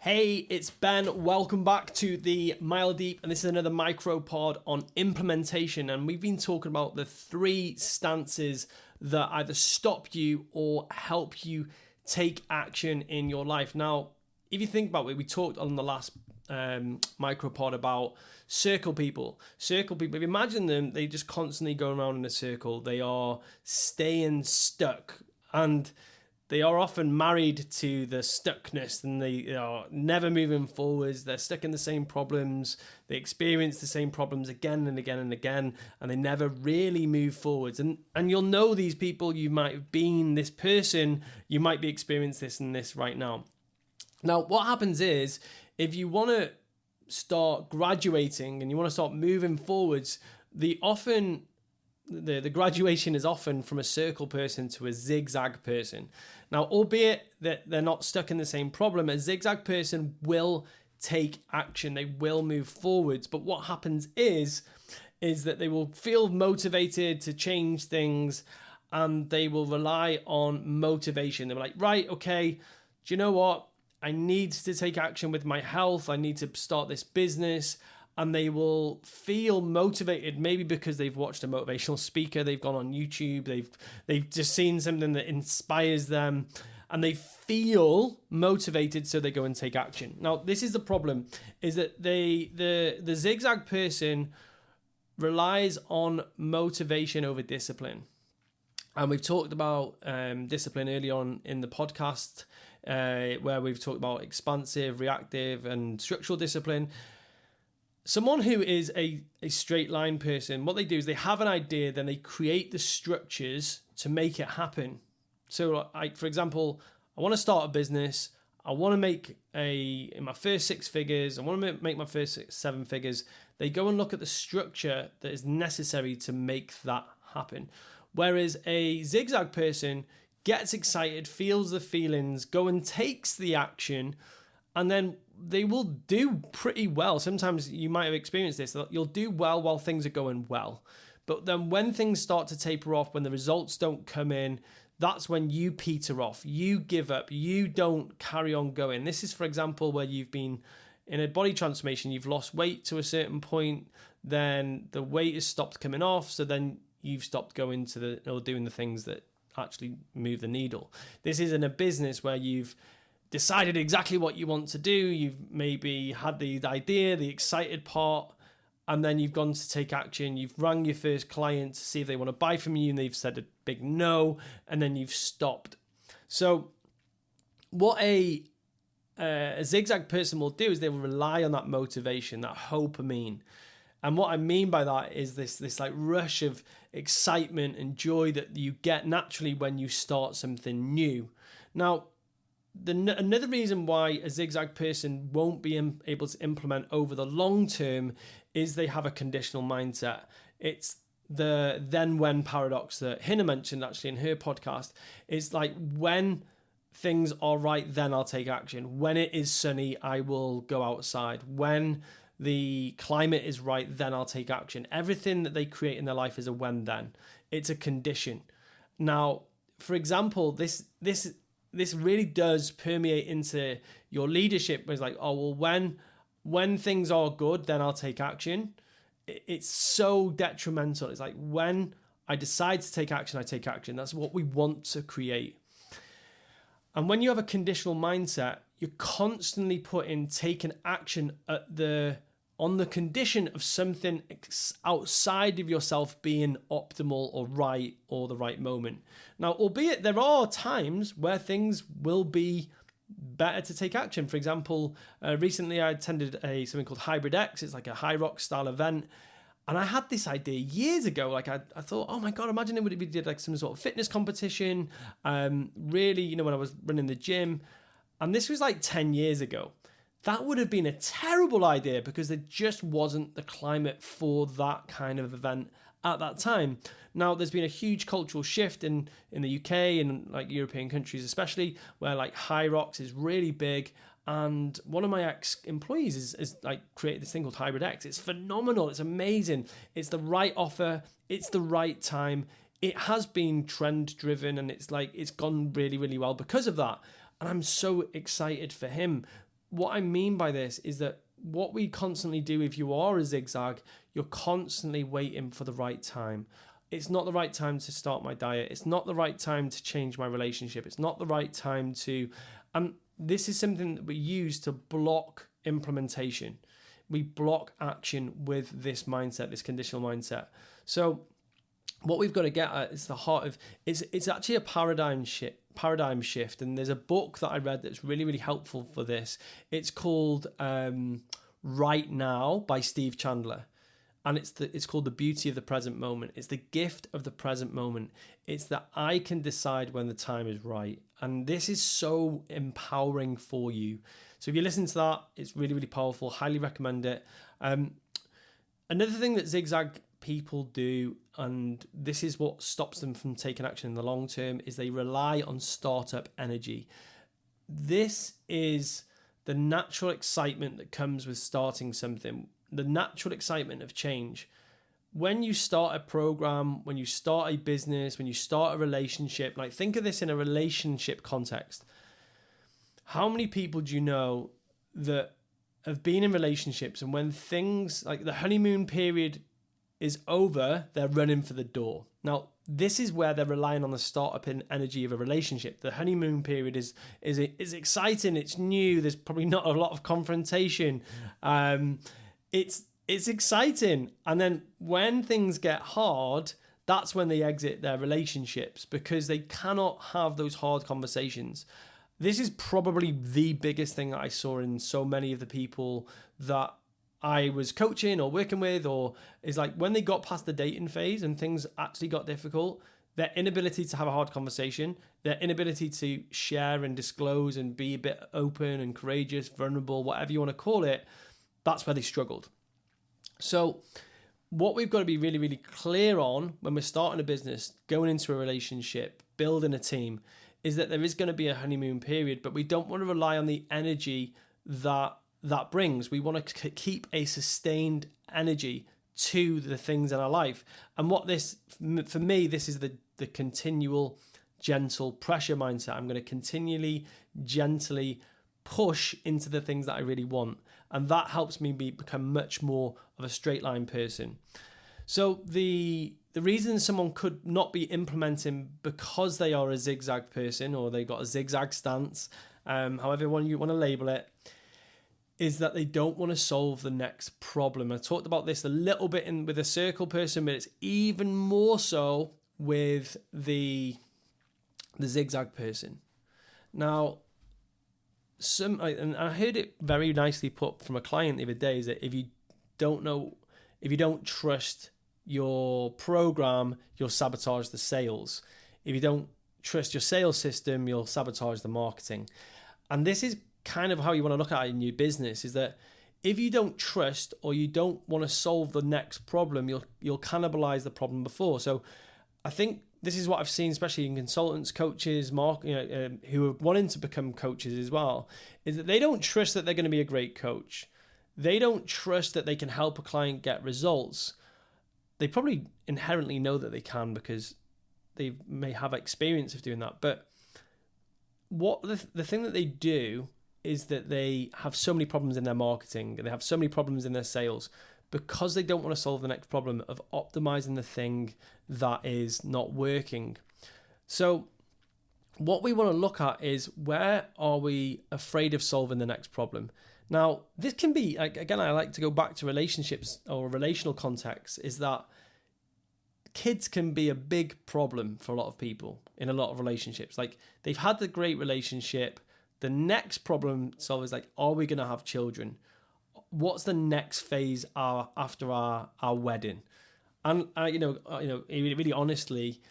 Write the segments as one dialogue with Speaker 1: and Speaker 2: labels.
Speaker 1: Hey, it's Ben. Welcome back to the Mile Deep, and this is another micro pod on implementation. And we've been talking about the three stances that either stop you or help you take action in your life. Now, if you think about it, we talked on the last micro pod about circle people. Circle people, if you imagine them, they just constantly go around in a circle. They are staying stuck, and they are often married to the stuckness, and they are never moving forwards. They're stuck in the same problems. They experience the same problems again and again and again, and they never really move forwards. And you'll know these people. You might have been this person. You might be experiencing this and this right now. Now, what happens is, if you want to start graduating and you want to start moving forwards, the graduation is often from a circle person to a zigzag person. Now, albeit that they're not stuck in the same problem, a zigzag person will take action. They will move forwards. But what happens is that they will feel motivated to change things, and they will rely on motivation. They're like, right, okay, do you know what? I need to take action with my health. I need to start this business. And they will feel motivated, maybe because they've watched a motivational speaker, they've gone on YouTube, they've just seen something that inspires them, and they feel motivated, so they go and take action. Now, this is the problem, is that the zigzag person relies on motivation over discipline. And we've talked about discipline early on in the podcast, where we've talked about expansive, reactive, and structural discipline. Someone who is a straight line person, what they do is they have an idea, then they create the structures to make it happen. So, for example, I want to start a business. I want to make in my first 6 figures. I want to make my first 7 figures. They go and look at the structure that is necessary to make that happen. Whereas a zigzag person gets excited, feels the feelings, go and takes the action, and then they will do pretty well. Sometimes you might have experienced this. You'll do well while things are going well. But then when things start to taper off, when the results don't come in, that's when you peter off. You give up. You don't carry on going. This is, for example, where you've been in a body transformation. You've lost weight to a certain point. Then the weight has stopped coming off. So then you've stopped going or doing the things that actually move the needle. This is in a business where you've decided exactly what you want to do. You've maybe had the idea, the excited part, and then you've gone to take action. You've rang your first client to see if they want to buy from you, and they've said a big no, and then you've stopped. So what a zigzag person will do is they will rely on that motivation, that dopamine. And what I mean by that is this like rush of excitement and joy that you get naturally when you start something new. Now, another reason why a zigzag person won't be able to implement over the long term is they have a conditional mindset. It's the then-when paradox that Hannah mentioned actually in her podcast. It's like, when things are right, then I'll take action. When it is sunny, I will go outside. When the climate is right, then I'll take action. Everything that they create in their life is a when then. It's a condition. Now, for example, this really does permeate into your leadership. It's like, oh, well, when things are good, then I'll take action. It's so detrimental. It's like, when I decide to take action, I take action. That's what we want to create. And when you have a conditional mindset, you're constantly taking action on the condition of something outside of yourself being optimal or right or the right moment. Now, albeit there are times where things will be better to take action. For example, recently I attended something called Hybrid X. It's like a high rock style event. And I had this idea years ago. Like I thought, oh my God, imagine if we did like some sort of fitness competition. Really, when I was running the gym. And this was like 10 years ago. That would have been a terrible idea because there just wasn't the climate for that kind of event at that time. Now, there's been a huge cultural shift in the UK and like European countries especially, where like high rocks is really big. And one of my ex-employees is like created this thing called Hybrid X. It's phenomenal. It's amazing. It's the right offer. It's the right time. It has been trend driven, and it's gone really, really well because of that. And I'm so excited for him. what I mean by this is that what we constantly do, if you are a zigzag, you're constantly waiting for the right time. It's not the right time to start my diet. It's not the right time to change my relationship. It's not the right time to... this is something that we use to block implementation. We block action with this mindset, this conditional mindset. So what we've got to get at is the heart of... It's actually a paradigm shift. And there's a book that I read that's really, really helpful for this. It's called Right Now by Steve Chandler. And it's called The Beauty of the Present Moment. It's the gift of the present moment. It's that I can decide when the time is right. And this is so empowering for you. So if you listen to that, it's really, really powerful. Highly recommend it. Another thing that zigzag people do, and this is what stops them from taking action in the long term, is they rely on startup energy. This is the natural excitement that comes with starting something. The natural excitement of change. When you start a program, when you start a business, when you start a relationship, like think of this in a relationship context. How many people do you know that have been in relationships, and when things like the honeymoon period is over, they're running for the door? Now, this is where they're relying on the startup energy of a relationship. The honeymoon period is exciting. It's new. There's probably not a lot of confrontation. It's exciting. And then when things get hard, that's when they exit their relationships, because they cannot have those hard conversations. This is probably the biggest thing that I saw in so many of the people that I was coaching or working with, or is like when they got past the dating phase and things actually got difficult, their inability to have a hard conversation, their inability to share and disclose and be a bit open and courageous, vulnerable, whatever you want to call it, that's where they struggled. So what we've got to be really, really clear on when we're starting a business, going into a relationship, building a team, is that there is going to be a honeymoon period, but we don't want to rely on the energy that brings. We want to keep a sustained energy to the things in our life. And what this, for me, this is the continual, gentle pressure mindset. I'm going to continually, gently push into the things that I really want. And that helps me become much more of a straight line person. So the reason someone could not be implementing because they are a zigzag person, or they got a zigzag stance, however you want to label it, is that they don't want to solve the next problem. I talked about this a little bit with a circle person, but it's even more so with the zigzag person. Now, and I heard it very nicely put from a client the other day, is that if you don't trust your program, you'll sabotage the sales. If you don't trust your sales system, you'll sabotage the marketing. And this is kind of how you want to look at it in your business, is that if you don't trust, or you don't want to solve the next problem, you'll cannibalize the problem before. So I think this is what I've seen, especially in consultants, coaches, who are wanting to become coaches as well, is that they don't trust that they're going to be a great coach. They don't trust that they can help a client get results. They probably inherently know that they can, because they may have experience of doing that. But what the thing that they do is that they have so many problems in their marketing, and they have so many problems in their sales, because they don't want to solve the next problem of optimizing the thing that is not working. So what we want to look at is, where are we afraid of solving the next problem? Now, this can be, again, I like to go back to relationships or relational context, is that kids can be a big problem for a lot of people in a lot of relationships. Like, they've had the great relationship. The next problem solved is like, are we going to have children? What's the next phase after our wedding? And really honestly,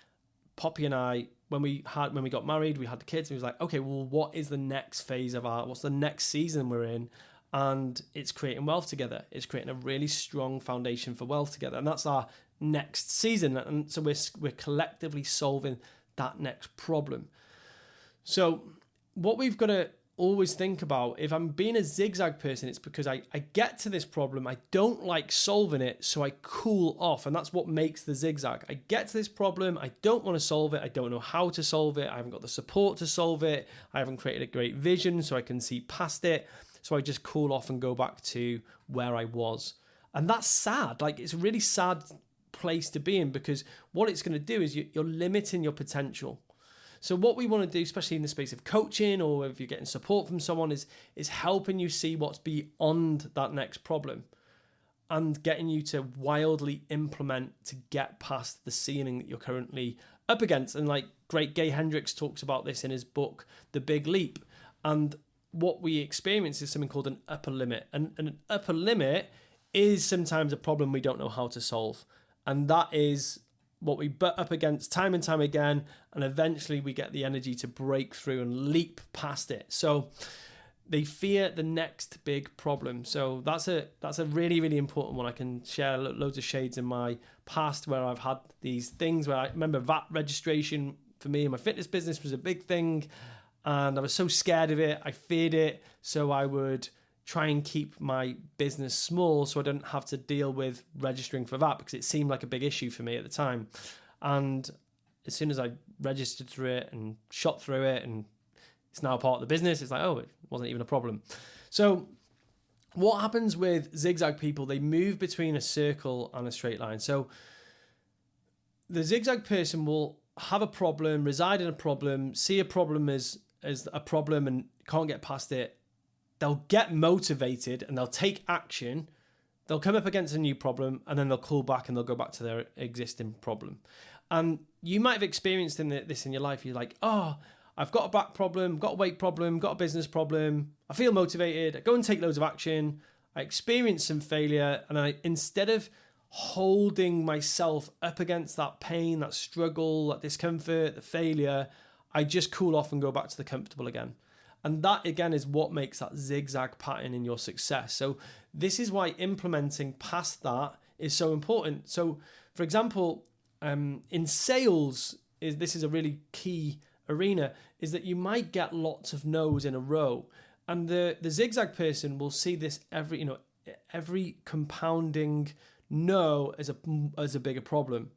Speaker 1: Poppy and I, when we got married, we had the kids. And we was like, okay, well, what is the next phase what's the next season we're in? And it's creating wealth together. It's creating a really strong foundation for wealth together, and that's our next season. And so we're collectively solving that next problem. So what we've got to always think about, if I'm being a zigzag person, it's because I get to this problem, I don't like solving it, so I cool off. And that's what makes the zigzag. I get to this problem, I don't want to solve it, I don't know how to solve it, I haven't got the support to solve it, I haven't created a great vision so I can see past it. So I just cool off and go back to where I was. And that's sad. Like, it's a really sad place to be in, because what it's going to do is you're limiting your potential. So what we want to do, especially in the space of coaching, or if you're getting support from someone, is helping you see what's beyond that next problem and getting you to wildly implement to get past the ceiling that you're currently up against. And like great Gay Hendricks talks about this in his book, The Big Leap. And what we experience is something called an upper limit. And an upper limit is sometimes a problem we don't know how to solve. And that is what we butt up against time and time again. And eventually we get the energy to break through and leap past it. So they fear the next big problem. So that's a really, really important one. I can share loads of shades in my past where I've had these things where I remember VAT registration for me in my fitness business was a big thing. And I was so scared of it. I feared it. So I would try and keep my business small so I didn't have to deal with registering for VAT, because it seemed like a big issue for me at the time. And as soon as I registered through it and shot through it, and it's now part of the business, it's like, oh, it wasn't even a problem. So what happens with zigzag people, they move between a circle and a straight line. So the zigzag person will have a problem, reside in a problem, see a problem as a problem and can't get past it. They'll get motivated and they'll take action. They'll come up against a new problem and then they'll call back and they'll go back to their existing problem. And you might have experienced this in your life. You're like, oh, I've got a back problem, got a weight problem, got a business problem. I feel motivated. I go and take loads of action. I experience some failure. And instead of holding myself up against that pain, that struggle, that discomfort, the failure, I just cool off and go back to the comfortable again. And that, again, is what makes that zigzag pattern in your success. So this is why implementing past that is so important. So, for example, in sales, this is a really key arena, is that you might get lots of no's in a row. And the zigzag person will see this every compounding no as a bigger problem.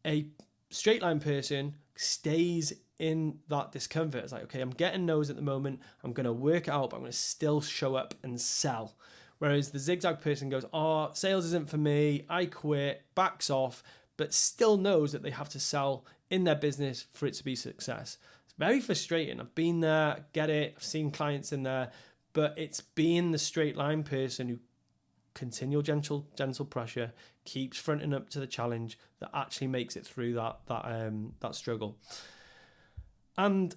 Speaker 1: A straight line person stays in that discomfort. It's like, okay, I'm getting no's at the moment. I'm going to work it out, but I'm going to still show up and sell. Whereas the zigzag person goes, oh, sales isn't for me. I quit, backs off, but still knows that they have to sell in their business for it to be success. It's very frustrating. I've been there, get it. I've seen clients in there, but it's being the straight line person who continual gentle pressure keeps fronting up to the challenge that actually makes it through that struggle. And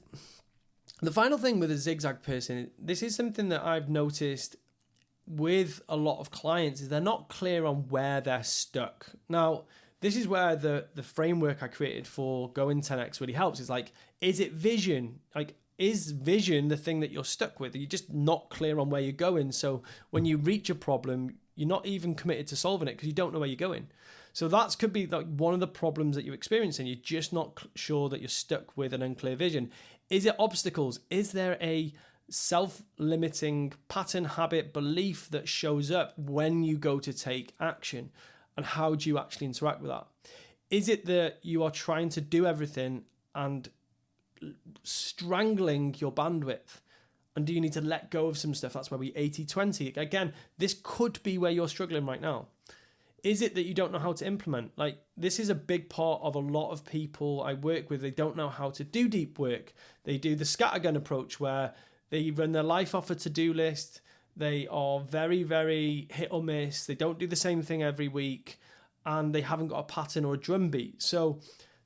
Speaker 1: the final thing with a zigzag person, this is something that I've noticed with a lot of clients, is they're not clear on where they're stuck. Now, this is where the framework I created for Going 10X really helps. It's like, is it vision? Like, is vision the thing that you're stuck with? Are you just not clear on where you're going? So when you reach a problem, you're not even committed to solving it because you don't know where you're going. So that could be like one of the problems that you're experiencing. You're just not sure that you're stuck with an unclear vision. Is it obstacles? Is there a self-limiting pattern, habit, belief that shows up when you go to take action? And how do you actually interact with that? Is it that you are trying to do everything and strangling your bandwidth? And do you need to let go of some stuff? That's where we 80-20. Again, this could be where you're struggling right now. Is it that you don't know how to implement? Like, this is a big part of a lot of people I work with. They don't know how to do deep work. They do the scattergun approach where they run their life off a to-do list. They are very, very hit or miss. They don't do the same thing every week. And they haven't got a pattern or a drumbeat. So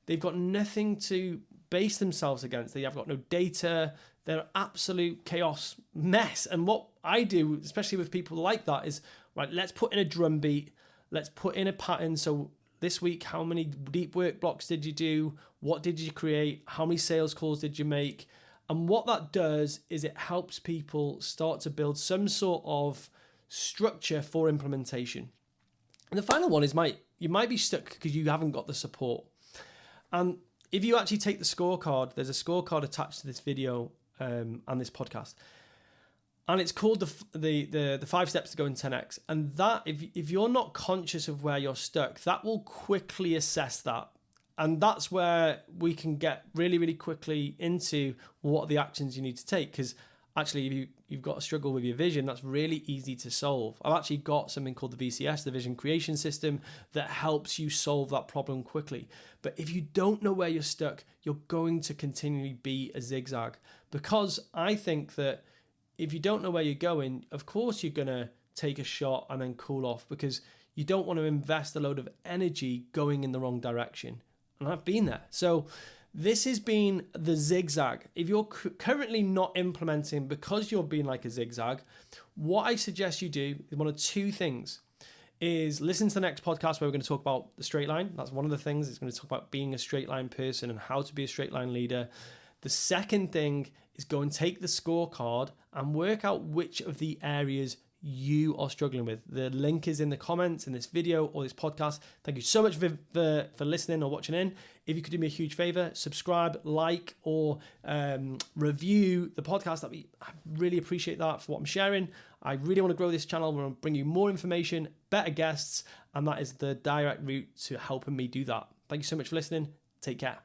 Speaker 1: they've got nothing to base themselves against. They have got no data. They're absolute chaos mess. And what I do, especially with people like that, is, right, let's put in a drumbeat. Let's put in a pattern. So this week, how many deep work blocks did you do? What did you create? How many sales calls did you make? And what that does is it helps people start to build some sort of structure for implementation. And the final one is you might be stuck because you haven't got the support. And if you actually take the scorecard, there's a scorecard attached to this video and this podcast. And it's called the 5 steps to Going 10X. And that, if you're not conscious of where you're stuck, that will quickly assess that. And that's where we can get really, really quickly into what are the actions you need to take. Because actually, if you've got a struggle with your vision, that's really easy to solve. I've actually got something called the VCS, the Vision Creation System, that helps you solve that problem quickly. But if you don't know where you're stuck, you're going to continually be a zigzag. Because I think that if you don't know where you're going, of course you're going to take a shot and then cool off, because you don't want to invest a load of energy going in the wrong direction. And I've been there. So this has been the zigzag. If you're currently not implementing because you're being like a zigzag, what I suggest you do is one of two things. Is listen to the next podcast where we're going to talk about the straight line. That's one of the things. It's going to talk about being a straight line person and how to be a straight line leader. The second thing is go and take the scorecard and work out which of the areas you are struggling with. The link is in the comments in this video or this podcast. Thank you so much for listening or watching in. If you could do me a huge favor, subscribe, like, or review the podcast. I really appreciate that for what I'm sharing. I really want to grow this channel. I want to bring you more information, better guests, and that is the direct route to helping me do that. Thank you so much for listening. Take care.